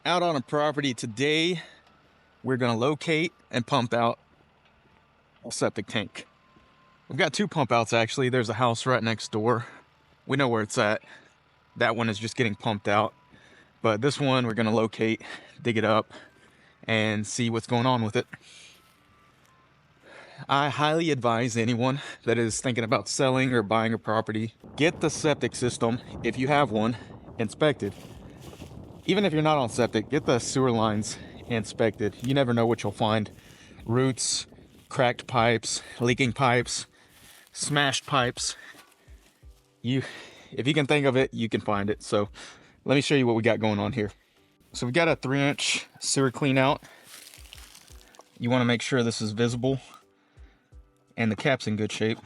Out on a property today, we're gonna locate and pump out a septic tank. We've got two pump outs actually. There's a house right next door. We know where it's at. That one is just getting pumped out. But this one we're gonna locate, dig it up, and see what's going on with it. I highly advise anyone that is thinking about selling or buying a property, get the septic system, if you have one, inspected. Even if you're not on septic, get the sewer lines inspected. You never know what you'll find. Roots, cracked pipes, leaking pipes, smashed pipes. If you can think of it, you can find it. So let me show you what we got going on here. So we've got a 3-inch sewer clean out. You want to make sure this is visible and the cap's in good shape.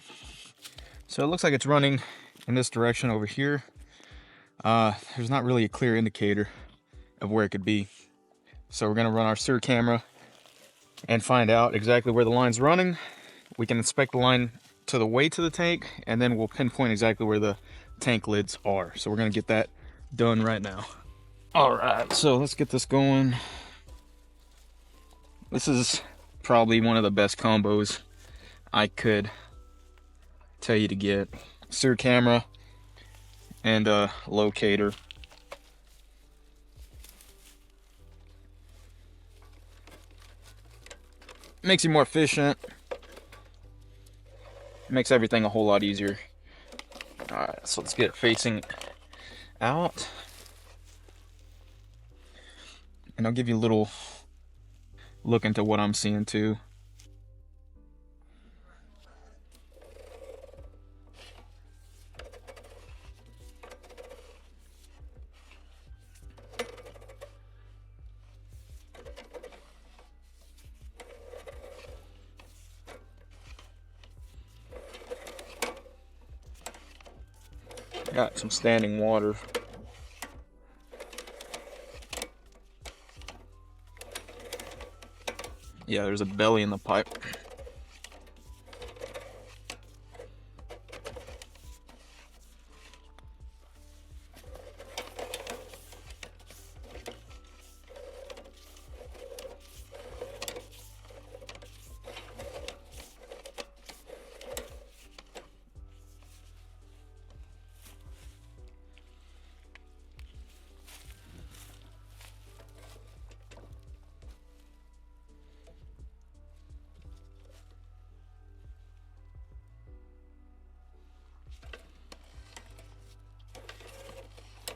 So it looks like it's running in this direction over here. There's not really a clear indicator of where it could be. So we're gonna run our sewer camera and find out exactly where the line's running. We can inspect the line to the way to the tank, and then we'll pinpoint exactly where the tank lids are. So we're gonna get that done right now. All right, so let's get this going. This is probably one of the best combos I could tell you to get. Sewer camera and a locator. Makes you more efficient. Makes everything a whole lot easier. All right, so let's get it facing out. And I'll give you a little look into what I'm seeing too. Got some standing water. Yeah, there's a belly in the pipe.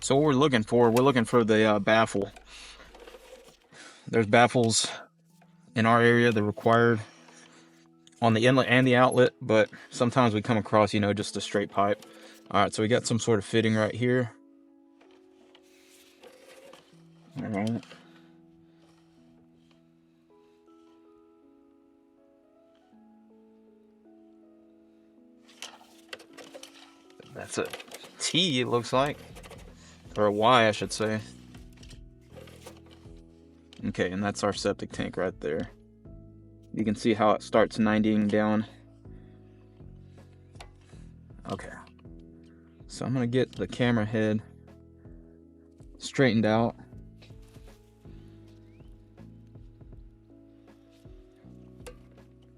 So what we're looking for the baffle. There's baffles in our area. They're required on the inlet and the outlet, but sometimes we come across, just a straight pipe. All right, so we got some sort of fitting right here. All right. That's a T, it looks like. Or a Y, I should say. Okay, and that's our septic tank right there. You can see how it starts 90ing down. Okay. So I'm gonna get the camera head straightened out.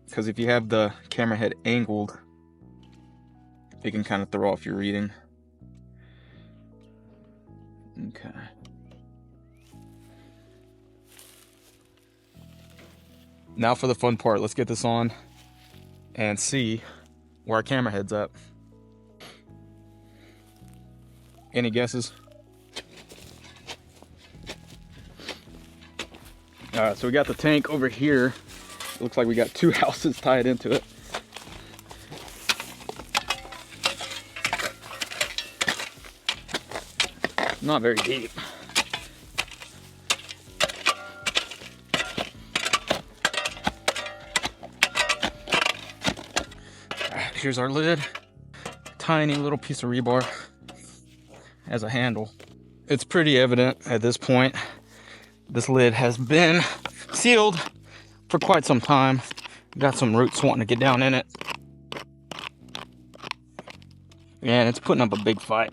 Because if you have the camera head angled, it can kind of throw off your reading. Okay. Now for the fun part. Let's get this on and see where our camera head's at. Any guesses? Alright, so we got the tank over here. It looks like we got two houses tied into it. Not very deep. Here's our lid. Tiny little piece of rebar as a handle. It's pretty evident at this point this lid has been sealed for quite some time. Got some roots wanting to get down in it. And it's putting up a big fight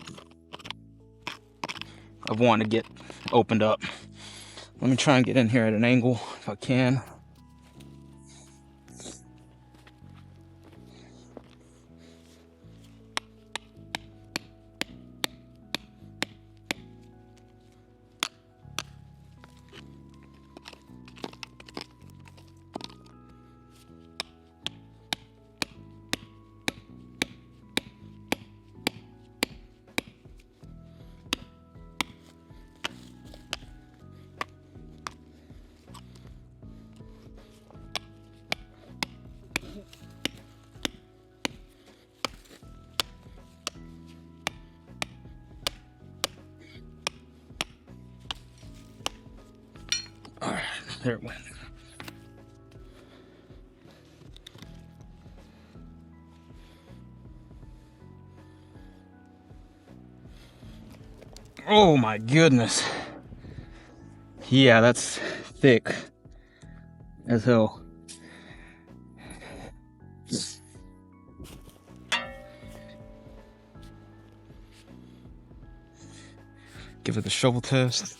of wanting to get opened up. Let me try and get in here at an angle if I can. All right, there it went. Oh my goodness. Yeah, that's thick as hell. Give it the shovel test.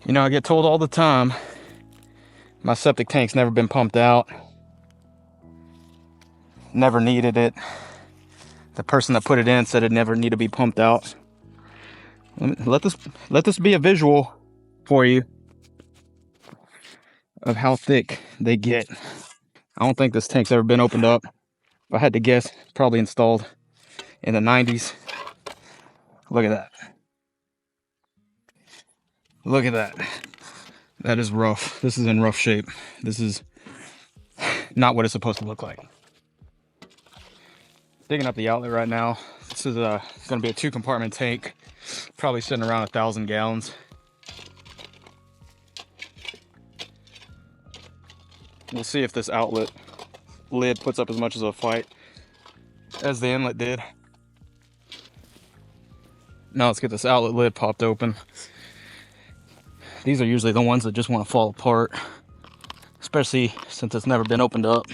You know, I get told all the time, my septic tank's never been pumped out. Never needed it. The person that put it in said it never needed to be pumped out. Let this be a visual for you of how thick they get. I don't think this tank's ever been opened up. If I had to guess, probably installed in the 90s. Look at that. Look at that. That is rough. This is in rough shape. This is not what it's supposed to look like. Digging up the outlet right now. This is going to be a 2-compartment tank, probably sitting around 1,000 gallons. We'll see if this outlet lid puts up as much of a fight as the inlet did. Now let's get this outlet lid popped open. These are usually the ones that just want to fall apart, especially since it's never been opened up.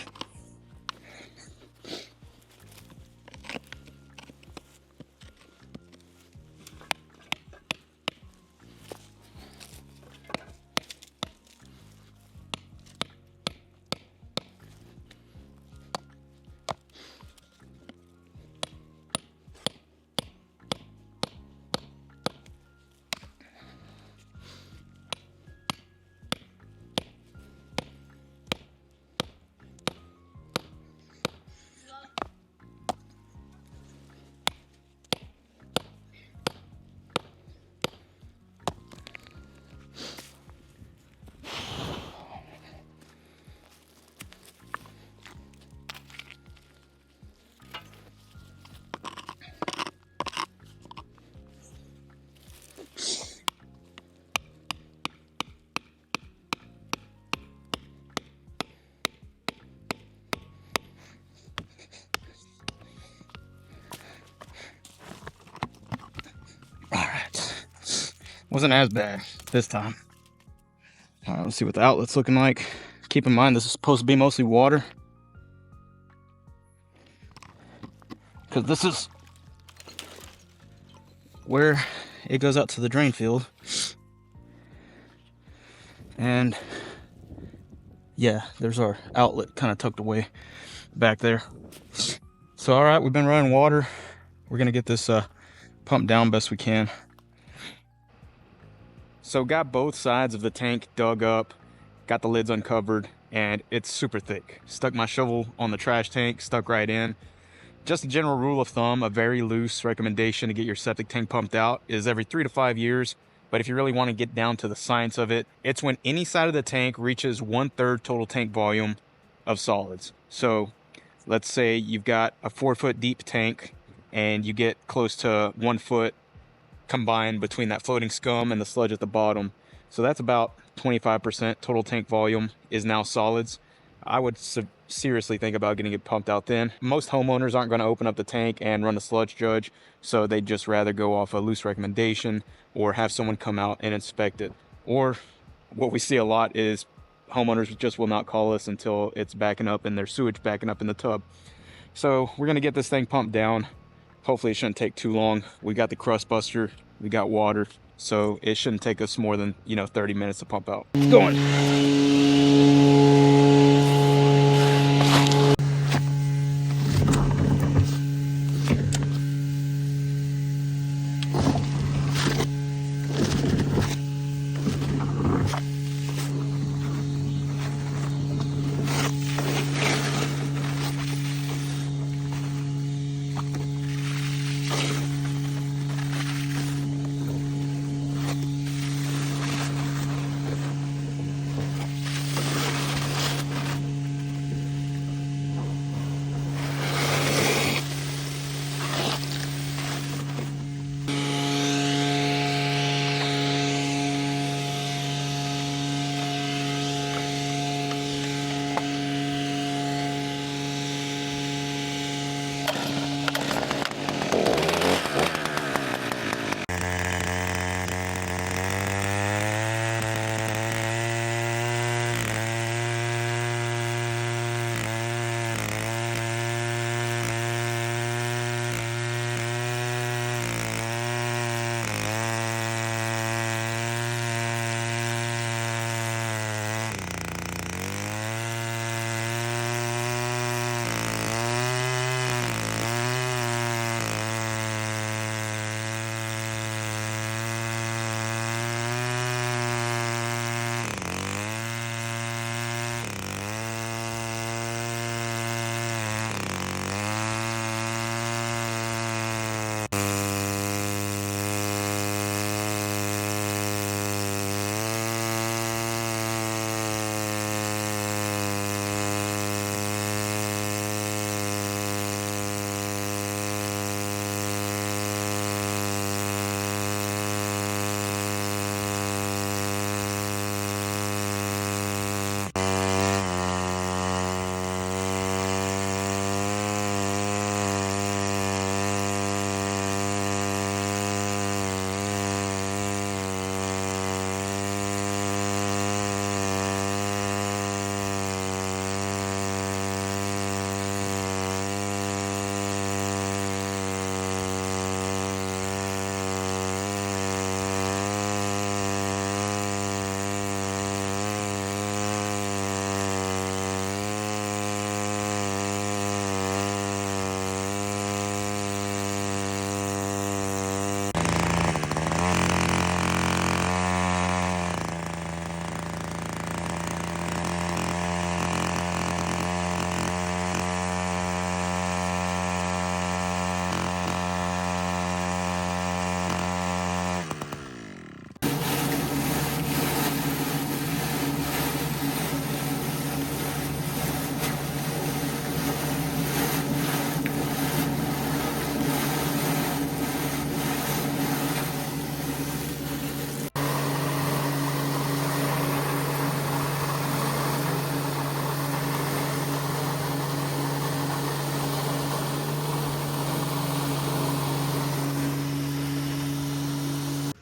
Wasn't as bad this time. All right, let's see what the outlet's looking like. Keep in mind, this is supposed to be mostly water, because this is where it goes out to the drain field. And yeah, there's our outlet kind of tucked away back there. So all right, we've been running water. We're gonna get this pumped down best we can. So got both sides of the tank dug up, got the lids uncovered, and it's super thick. Stuck my shovel on the trash tank, stuck right in. Just a general rule of thumb, a very loose recommendation to get your septic tank pumped out is every 3 to 5 years. But if you really want to get down to the science of it, it's when any side of the tank reaches 1/3 total tank volume of solids. So let's say you've got a 4-foot deep tank and you get close to 1 foot combined between that floating scum and the sludge at the bottom. So that's about 25% total tank volume is now solids. I would seriously think about getting it pumped out then. Most homeowners aren't going to open up the tank and run a sludge judge, so they'd just rather go off a loose recommendation or have someone come out and inspect it. Or what we see a lot is homeowners just will not call us until it's backing up and their sewage backing up in the tub. So we're going to get this thing pumped down. Hopefully it shouldn't take too long. We got the CrustBuster, we got water, so it shouldn't take us more than, 30 minutes to pump out. Going.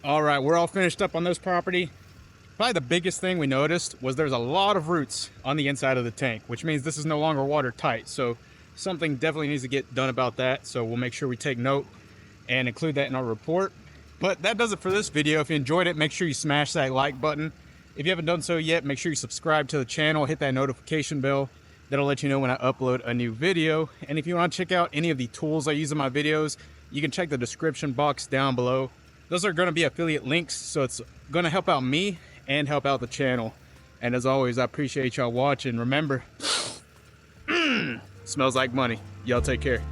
All right, we're all finished up on this property. Probably the biggest thing we noticed was there's a lot of roots on the inside of the tank, which means this is no longer watertight. So something definitely needs to get done about that. So we'll make sure we take note and include that in our report. But that does it for this video. If you enjoyed it, make sure you smash that like button. If you haven't done so yet, make sure you subscribe to the channel, hit that notification bell. That'll let you know when I upload a new video. And if you want to check out any of the tools I use in my videos, you can check the description box down below. Those are going to be affiliate links, so it's going to help out me and help out the channel. And as always, I appreciate y'all watching. Remember, smells like money. Y'all take care.